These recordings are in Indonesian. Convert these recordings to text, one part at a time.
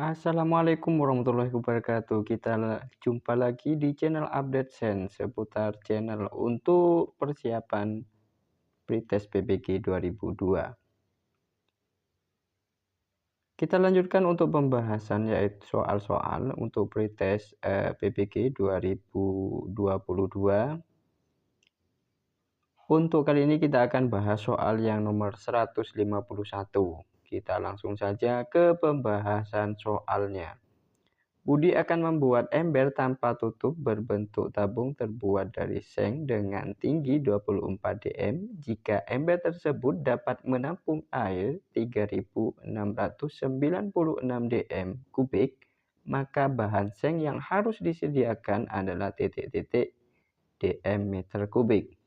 Assalamualaikum warahmatullahi wabarakatuh. Jumpa lagi di channel Update Sense seputar channel untuk persiapan pretest PBG 2002. Kita lanjutkan untuk pembahasan yaitu soal-soal untuk pretest PBG 2022. Untuk kali ini kita akan bahas soal yang nomor 151. Kita langsung saja ke pembahasan soalnya. Budi akan membuat ember tanpa tutup berbentuk tabung terbuat dari seng dengan tinggi 24 dm. Jika ember tersebut dapat menampung air 3696 dm kubik, maka bahan seng yang harus disediakan adalah titik-titik dm meter kubik.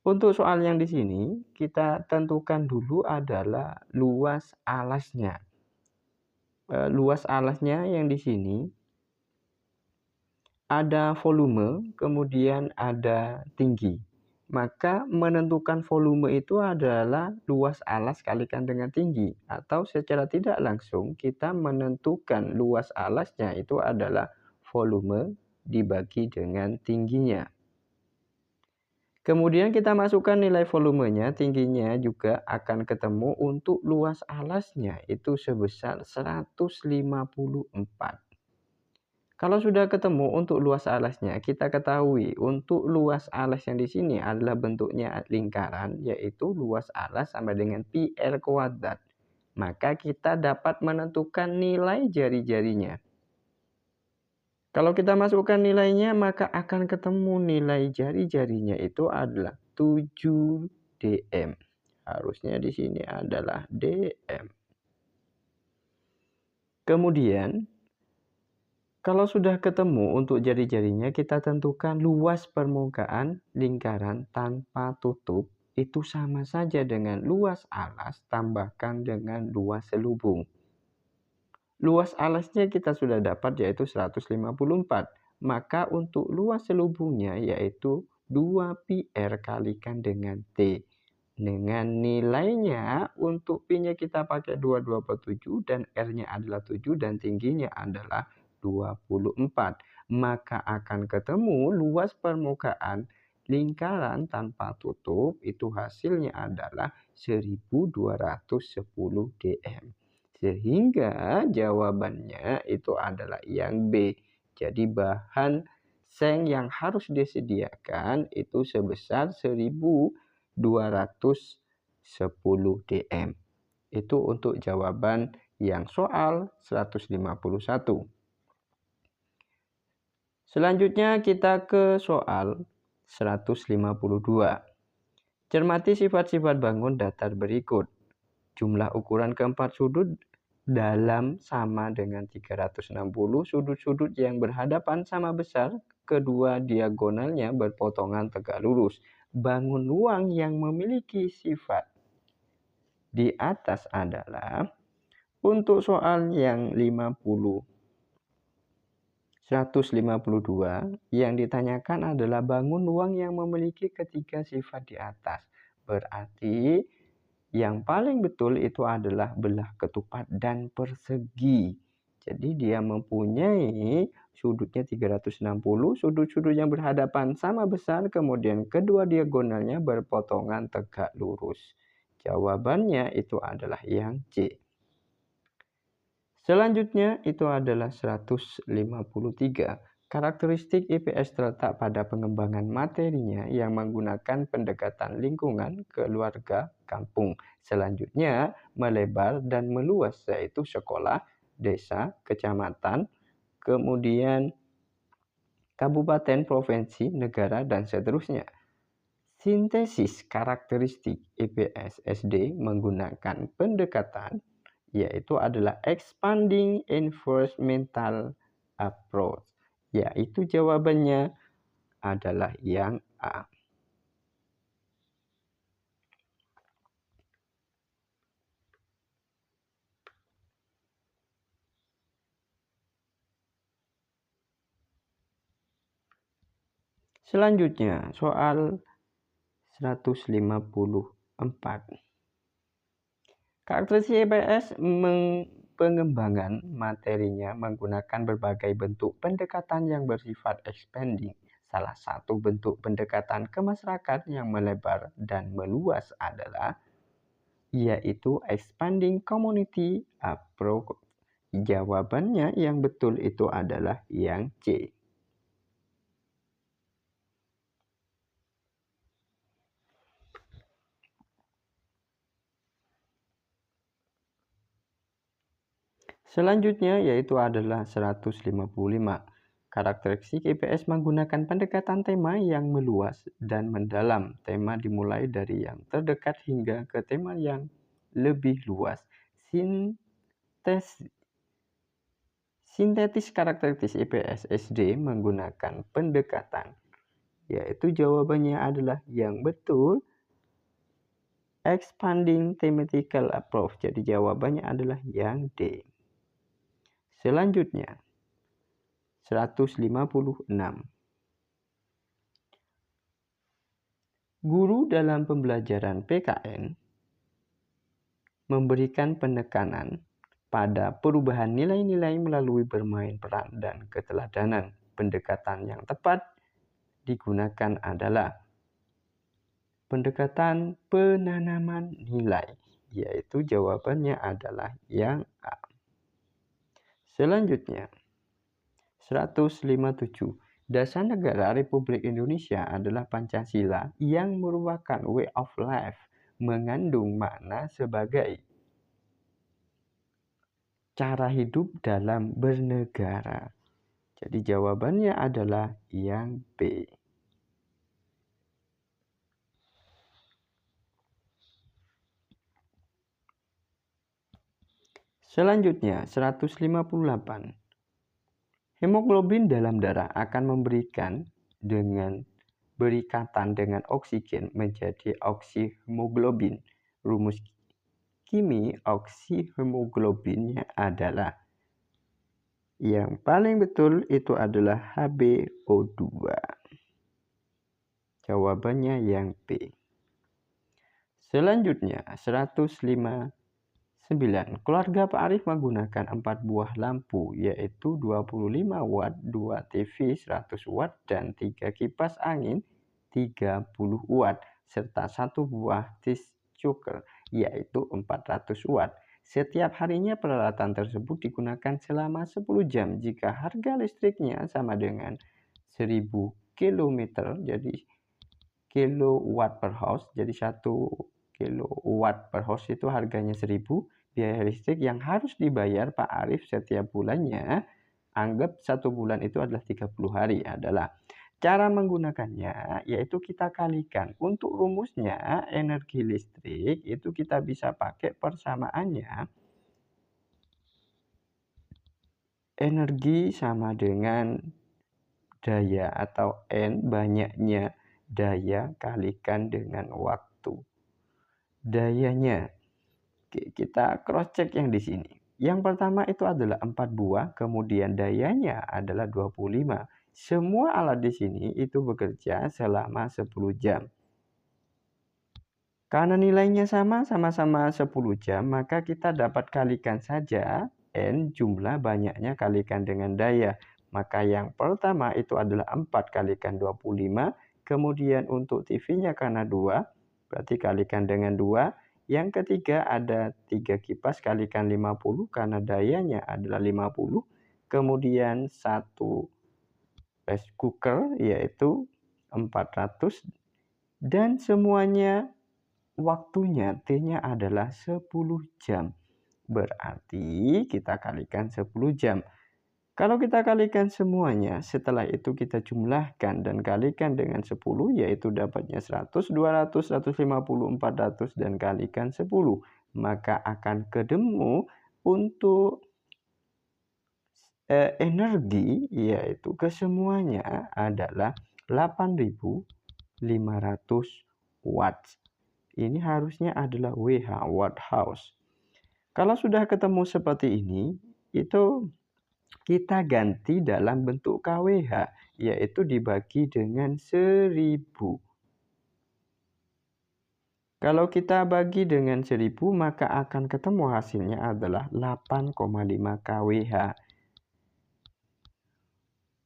Untuk soal yang di sini, kita tentukan dulu adalah luas alasnya. Luas alasnya yang di sini ada volume, kemudian ada tinggi. Maka menentukan volume itu adalah luas alas kalikan dengan tinggi. Atau secara tidak langsung kita menentukan luas alasnya itu adalah volume dibagi dengan tingginya. Kemudian kita masukkan nilai volumenya, tingginya juga akan ketemu untuk luas alasnya itu sebesar 154. Kalau sudah ketemu untuk luas alasnya, kita ketahui untuk luas alas yang di sini adalah bentuknya lingkaran, yaitu luas alas sama dengan pi r kuadrat. Maka kita dapat menentukan nilai jari-jarinya. Kalau kita masukkan nilainya, maka akan ketemu nilai jari-jarinya itu adalah 7 dm. Harusnya di sini adalah dm. Kemudian, kalau sudah ketemu untuk jari-jarinya, kita tentukan luas permukaan lingkaran tanpa tutup itu sama saja dengan luas alas tambahkan dengan luas selubung. Luas alasnya kita sudah dapat yaitu 154. Maka untuk luas selubungnya yaitu 2 pi r kalikan dengan T. Dengan nilainya untuk P-nya kita pakai 227 dan R-nya adalah 7 dan tingginya adalah 24. Maka akan ketemu luas permukaan lingkaran tanpa tutup itu hasilnya adalah 1210 dm. Sehingga jawabannya itu adalah yang B. Jadi bahan seng yang harus disediakan itu sebesar 1210 dm. Itu untuk jawaban yang soal 151. Selanjutnya kita ke soal 152. Cermati sifat-sifat bangun datar berikut. Jumlah ukuran keempat sudut dalam sama dengan 360, sudut-sudut yang berhadapan sama besar, kedua diagonalnya berpotongan tegak lurus. Bangun ruang yang memiliki sifat di atas adalah untuk soal yang 152 yang ditanyakan adalah bangun ruang yang memiliki ketiga sifat di atas. Berarti yang paling betul itu adalah belah ketupat dan persegi. Jadi dia mempunyai sudutnya 360, sudut-sudut yang berhadapan sama besar, kemudian kedua diagonalnya berpotongan tegak lurus. Jawabannya itu adalah yang C. Selanjutnya itu adalah 153. Karakteristik IPS terletak pada pengembangan materinya yang menggunakan pendekatan lingkungan, keluarga, kampung. Selanjutnya melebar dan meluas yaitu sekolah, desa, kecamatan, kemudian kabupaten, provinsi, negara, dan seterusnya. Sintesis karakteristik IPS SD menggunakan pendekatan yaitu adalah expanding environmental approach. Yaitu jawabannya adalah yang A. Selanjutnya soal 154. Karakteristik IPS pengembangan materinya menggunakan berbagai bentuk pendekatan yang bersifat expanding. Salah satu bentuk pendekatan ke masyarakat yang melebar dan meluas adalah yaitu expanding community approach. Jawabannya yang betul itu adalah yang C. Selanjutnya yaitu adalah 155. Karakteristik IPS menggunakan pendekatan tema yang meluas dan mendalam. Tema dimulai dari yang terdekat hingga ke tema yang lebih luas. Sintetis karakteristik IPS SD menggunakan pendekatan, yaitu jawabannya adalah yang betul expanding thematical approach. Jadi jawabannya adalah yang D. Selanjutnya 156. Guru dalam pembelajaran PKN memberikan penekanan pada perubahan nilai-nilai melalui bermain peran dan keteladanan. Pendekatan yang tepat digunakan adalah pendekatan penanaman nilai, yaitu jawabannya adalah yang A. Selanjutnya 157. Dasar negara Republik Indonesia adalah Pancasila yang merupakan way of life, mengandung makna sebagai cara hidup dalam bernegara. Jadi jawabannya adalah yang B. Selanjutnya 158. Hemoglobin dalam darah akan memberikan dengan berikatan dengan oksigen menjadi oksihemoglobin. Rumus kimi oksihemoglobinnya adalah yang paling betul itu adalah HbO2. Jawabannya yang B. Selanjutnya 159. Keluarga Pak Arif menggunakan 4 buah lampu, yaitu 25 watt, 2 TV 100 watt, dan 3 kipas angin 30 watt, serta 1 buah disk cooker, yaitu 400 watt. Setiap harinya peralatan tersebut digunakan selama 10 jam. Jika harga listriknya sama dengan 1000 km, jadi kilowatt per house, jadi 1 kilowatt per house itu harganya 1000. Biaya listrik yang harus dibayar Pak Arif setiap bulannya, anggap 1 bulan itu adalah 30 hari, adalah cara menggunakannya yaitu kita kalikan. Untuk rumusnya energi listrik itu kita bisa pakai persamaannya. Energi sama dengan daya atau N banyaknya daya kalikan dengan waktu. Dayanya kita cross check yang di sini. Yang pertama itu adalah 4 buah, kemudian dayanya adalah 25. Semua alat di sini itu bekerja selama 10 jam. Karena nilainya sama-sama 10 jam, maka kita dapat kalikan saja N jumlah banyaknya kalikan dengan daya. Maka yang pertama itu adalah 4 kalikan 25. Kemudian untuk TV-nya karena 2, berarti kalikan dengan 2. Yang ketiga ada 3 kipas kalikan 50 karena dayanya adalah 50. Kemudian 1 rice cooker yaitu 400. Dan semuanya waktunya T-nya adalah 10 jam. Berarti kita kalikan 10 jam. Kalau kita kalikan semuanya, setelah itu kita jumlahkan dan kalikan dengan 10, yaitu dapatnya 100, 200, 150, 400, dan kalikan 10. Maka akan ketemu untuk energi, yaitu kesemuanya adalah 8500 watt. Ini harusnya adalah WH, watt house. Kalau sudah ketemu seperti ini, itu kita ganti dalam bentuk kWh, yaitu dibagi dengan 1000. Kalau kita bagi dengan 1000, maka akan ketemu hasilnya adalah 8,5 kWh.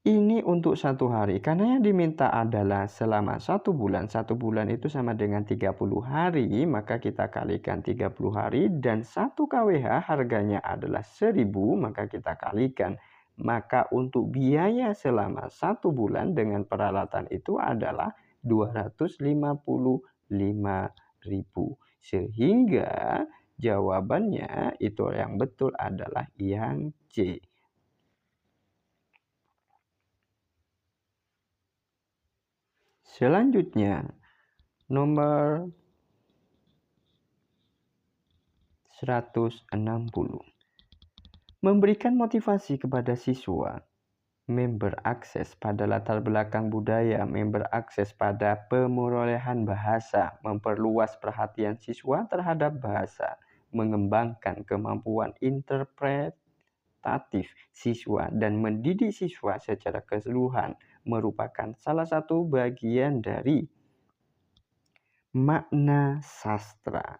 Ini untuk 1 hari, karena yang diminta adalah selama 1 bulan. 1 bulan itu sama dengan 30 hari, maka kita kalikan 30 hari, dan 1 kWh harganya adalah 1000, maka kita kalikan. Maka untuk biaya selama 1 bulan dengan peralatan itu adalah 255.000. Sehingga jawabannya itu yang betul adalah yang C. Selanjutnya, nomor 160. Memberikan motivasi kepada siswa berakses pada latar belakang budaya, berakses pada pemerolehan bahasa, memperluas perhatian siswa terhadap bahasa, mengembangkan kemampuan interpretatif siswa, dan mendidik siswa secara keseluruhan merupakan salah satu bagian dari makna sastra.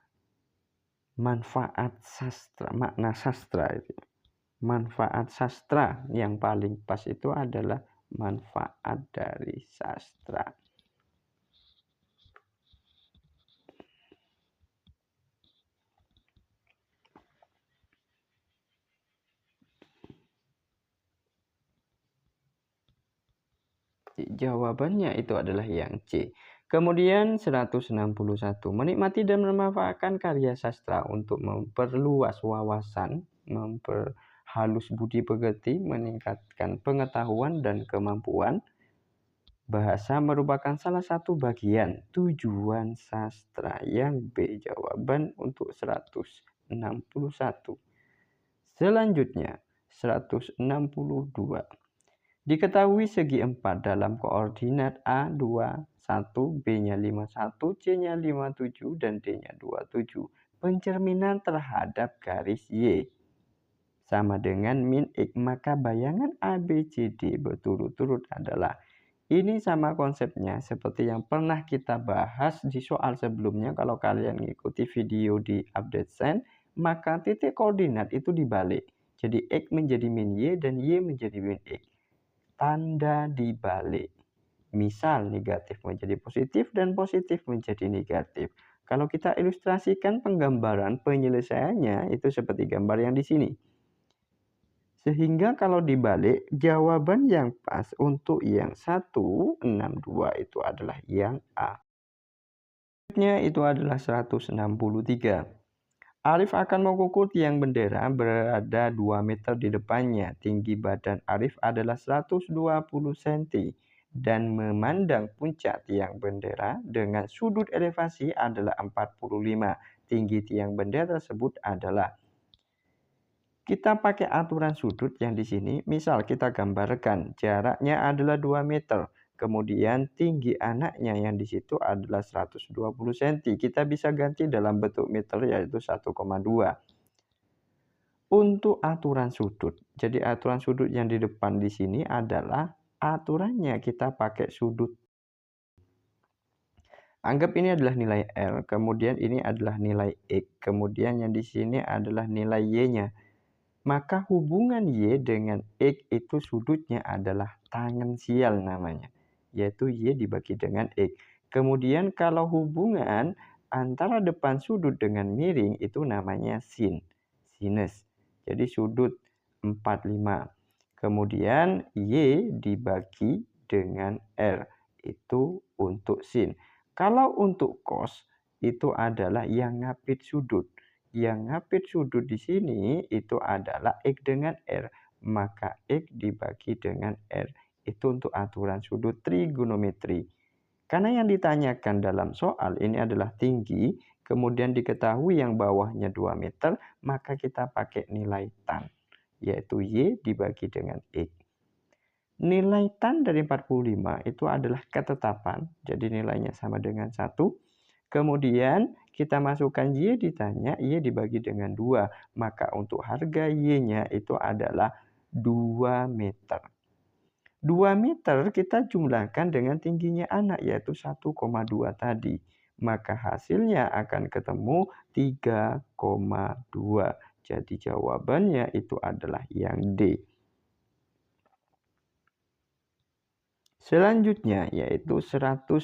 Manfaat sastra, makna sastra itu. Manfaat sastra yang paling pas itu adalah manfaat dari sastra. Jawabannya itu adalah yang C. Kemudian 161. Menikmati dan memanfaatkan karya sastra untuk memperluas wawasan, memperhalus budi pekerti, meningkatkan pengetahuan dan kemampuan. Bahasa merupakan salah satu bagian tujuan sastra. Yang B, jawaban untuk 161. Selanjutnya, 162. Diketahui segi 4 dalam koordinat A 21, B-nya 51, C-nya 57, dan D-nya 27. Pencerminan terhadap garis Y sama dengan min X, maka bayangan A, B, C, D berturut-turut adalah. Ini sama konsepnya seperti yang pernah kita bahas di soal sebelumnya. Kalau kalian mengikuti video di update sen, maka titik koordinat itu dibalik. Jadi X menjadi min Y dan Y menjadi min X. Tanda dibalik. Misal negatif menjadi positif dan positif menjadi negatif. Kalau kita ilustrasikan penggambaran penyelesaiannya itu seperti gambar yang di sini. Sehingga kalau dibalik, jawaban yang pas untuk yang 162 itu adalah yang A. Selanjutnya itu adalah 163. Arif akan mengukur tiang bendera berada 2 meter di depannya. Tinggi badan Arif adalah 120 cm dan memandang puncak tiang bendera dengan sudut elevasi adalah 45. Tinggi tiang bendera tersebut adalah. Kita pakai aturan sudut yang di sini. Misal kita gambarkan jaraknya adalah 2 meter. Kemudian tinggi anaknya yang di situ adalah 120 cm. Kita bisa ganti dalam bentuk meter yaitu 1,2. Untuk aturan sudut. Jadi aturan sudut yang di depan di sini adalah aturannya kita pakai sudut. Anggap ini adalah nilai L, kemudian ini adalah nilai X, kemudian yang di sini adalah nilai Y-nya. Maka hubungan Y dengan X itu sudutnya adalah tangensial namanya, yaitu Y dibagi dengan X. Kemudian kalau hubungan antara depan sudut dengan miring itu namanya sinus. Jadi sudut 45. Kemudian Y dibagi dengan R itu untuk sin. Kalau untuk cos itu adalah yang ngapit sudut. Yang ngapit sudut di sini itu adalah X dengan R. Maka X dibagi dengan R. Itu untuk aturan sudut trigonometri. Karena yang ditanyakan dalam soal ini adalah tinggi, kemudian diketahui yang bawahnya 2 meter, maka kita pakai nilai tan, yaitu Y dibagi dengan X. Nilai tan dari 45 itu adalah ketetapan, jadi nilainya sama dengan 1. Kemudian kita masukkan Y ditanya, Y dibagi dengan 2. Maka untuk harga Y-nya itu adalah 2 meter. 2 meter kita jumlahkan dengan tingginya anak yaitu 1,2 tadi. maka hasilnya akan ketemu 3,2. Jadi jawabannya itu adalah yang D. Selanjutnya yaitu 164.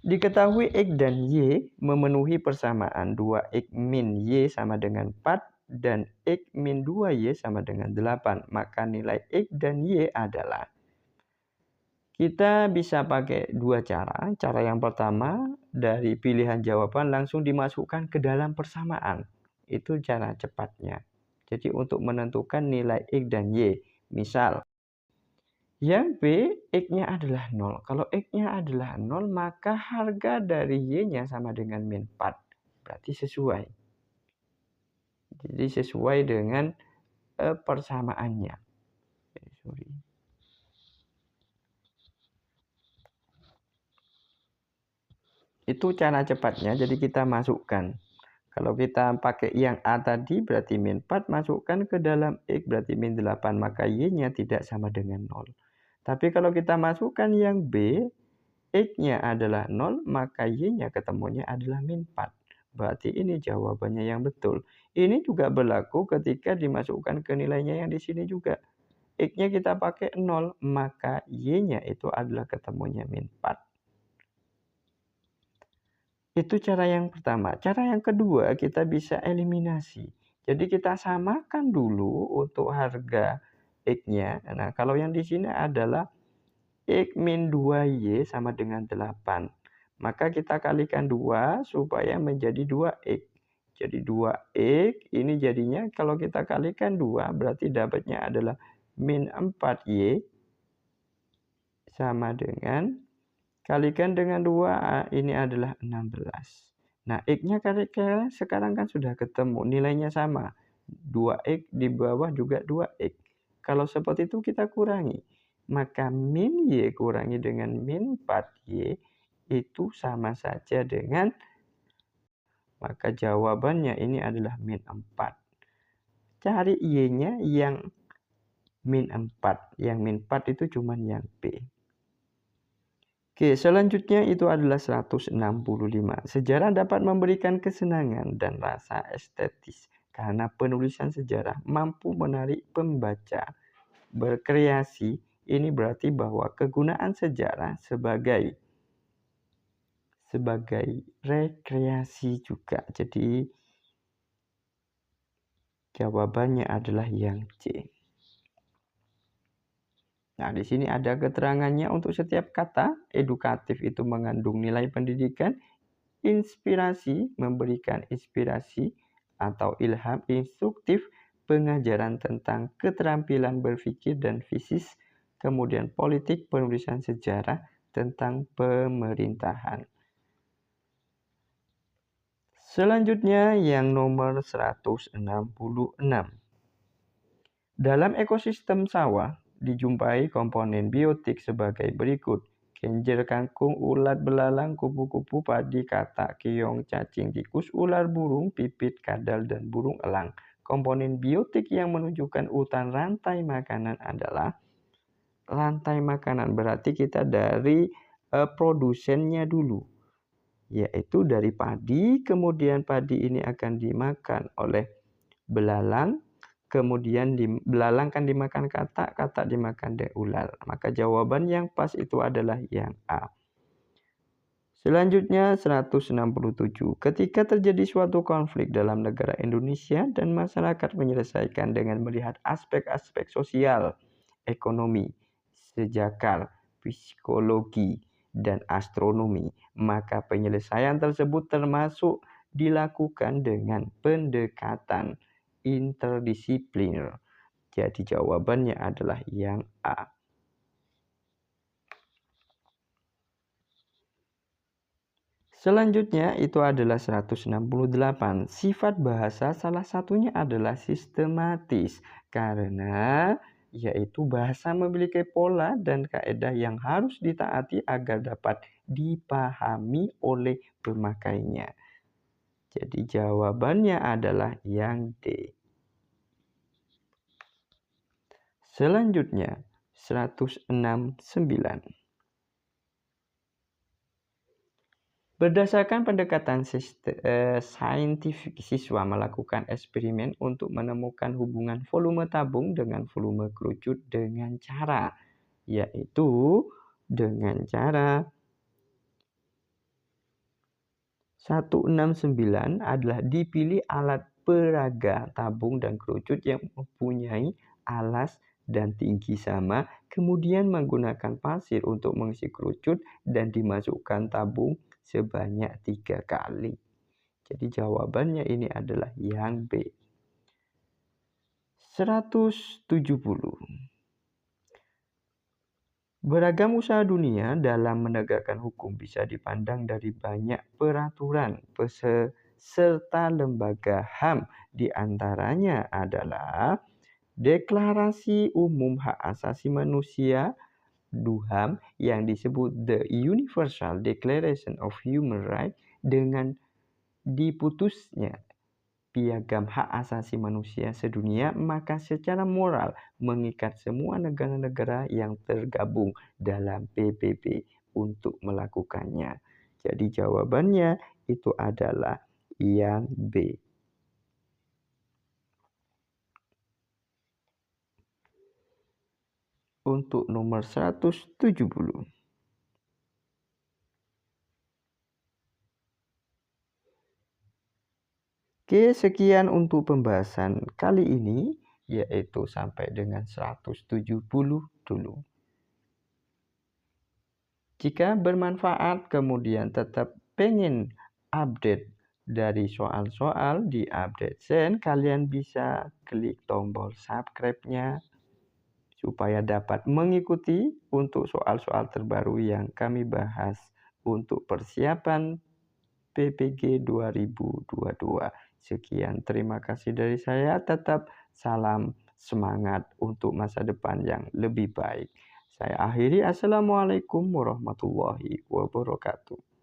Diketahui X dan Y memenuhi persamaan 2X min Y sama dengan 4 dan X min 2Y sama dengan 8. Maka nilai X dan Y adalah, kita bisa pakai dua cara. Cara yang pertama, dari pilihan jawaban langsung dimasukkan ke dalam persamaan. Itu cara cepatnya. Jadi untuk menentukan nilai X dan Y. Misal, yang B, X-nya adalah 0. Kalau X-nya adalah 0, maka harga dari Y-nya sama dengan min 4. Berarti sesuai. Jadi sesuai dengan persamaannya. Sorry. Itu cara cepatnya, jadi kita masukkan. Kalau kita pakai yang A tadi, berarti min 4, masukkan ke dalam X, berarti min 8. Maka Y-nya tidak sama dengan 0. Tapi kalau kita masukkan yang B, X-nya adalah 0, maka Y-nya ketemunya adalah min 4. Berarti ini jawabannya yang betul. Ini juga berlaku ketika dimasukkan ke nilainya yang di sini juga. X-nya kita pakai 0, maka Y-nya itu adalah ketemunya min 4. Itu cara yang pertama. Cara yang kedua, kita bisa eliminasi. Jadi kita samakan dulu untuk harga X-nya. Nah, kalau yang di sini adalah X min 2Y sama dengan 8. Maka kita kalikan 2 supaya menjadi 2X. Jadi 2X ini jadinya kalau kita kalikan 2 berarti dapatnya adalah min 4Y sama dengan, kalikan dengan 2, ini adalah 16. Nah, X-nya sekarang kan sudah ketemu, nilainya sama. 2X di bawah juga 2X. Kalau seperti itu kita kurangi. Maka min Y kurangi dengan min 4Y itu sama saja dengan, maka jawabannya ini adalah min 4. Cari Y-nya yang min 4. Yang min 4 itu cuma yang B. Oke, selanjutnya itu adalah 165. Sejarah dapat memberikan kesenangan dan rasa estetis karena penulisan sejarah mampu menarik pembaca berkreasi. Ini berarti bahwa kegunaan sejarah sebagai rekreasi juga. Jadi jawabannya adalah yang C. Nah, di sini ada keterangannya untuk setiap kata. Edukatif itu mengandung nilai pendidikan. Inspirasi, memberikan inspirasi atau ilham. Instruktif, pengajaran tentang keterampilan berpikir dan fisis. Kemudian politik, penulisan sejarah tentang pemerintahan. Selanjutnya yang nomor 166. Dalam ekosistem sawah dijumpai komponen biotik sebagai berikut. Kenjer, kangkung, ulat, belalang, kupu-kupu, padi, katak, keong, cacing, tikus, ular, burung, pipit, kadal, dan burung elang. Komponen biotik yang menunjukkan urutan rantai makanan adalah rantai makanan. Berarti kita dari produsennya dulu, yaitu dari padi. Kemudian padi ini akan dimakan oleh belalang. Kemudian belalang kan dimakan katak, katak dimakan ular. Maka jawaban yang pas itu adalah yang A. Selanjutnya 167. Ketika terjadi suatu konflik dalam negara Indonesia dan masyarakat menyelesaikan dengan melihat aspek-aspek sosial, ekonomi, sejakar, psikologi, dan astronomi, maka penyelesaian tersebut termasuk dilakukan dengan pendekatan interdisipliner. Jadi jawabannya adalah yang A. Selanjutnya itu adalah 168. Sifat bahasa salah satunya adalah sistematis karena yaitu bahasa memiliki pola dan kaidah yang harus ditaati agar dapat dipahami oleh pemakainya. Jadi jawabannya adalah yang D. Selanjutnya 169. Berdasarkan pendekatan saintifik, siswa melakukan eksperimen untuk menemukan hubungan volume tabung dengan volume kerucut dengan cara, yaitu dengan cara 169 adalah dipilih alat peraga tabung dan kerucut yang mempunyai alas dan tinggi sama, kemudian menggunakan pasir untuk mengisi kerucut dan dimasukkan tabung sebanyak 3 kali. Jadi jawabannya ini adalah yang B. 170. Beragam usaha dunia dalam menegakkan hukum bisa dipandang dari banyak peraturan serta lembaga HAM. Di antaranya adalah Deklarasi Umum Hak Asasi Manusia (DUHAM) yang disebut The Universal Declaration of Human Rights. Dengan diputusnya Piagam Hak Asasi Manusia Sedunia, maka secara moral mengikat semua negara-negara yang tergabung dalam PBB untuk melakukannya. Jadi jawabannya itu adalah yang B. Untuk nomor 170. Oke, sekian untuk pembahasan kali ini, yaitu sampai dengan 170 dulu. Jika bermanfaat, kemudian tetap pengen update dari soal-soal di Update Zen, kalian bisa klik tombol subscribe-nya supaya dapat mengikuti untuk soal-soal terbaru yang kami bahas untuk persiapan PPG 2022. Sekian, terima kasih dari saya. Tetap salam semangat untuk masa depan yang lebih baik. Saya akhiri. Assalamualaikum warahmatullahi wabarakatuh.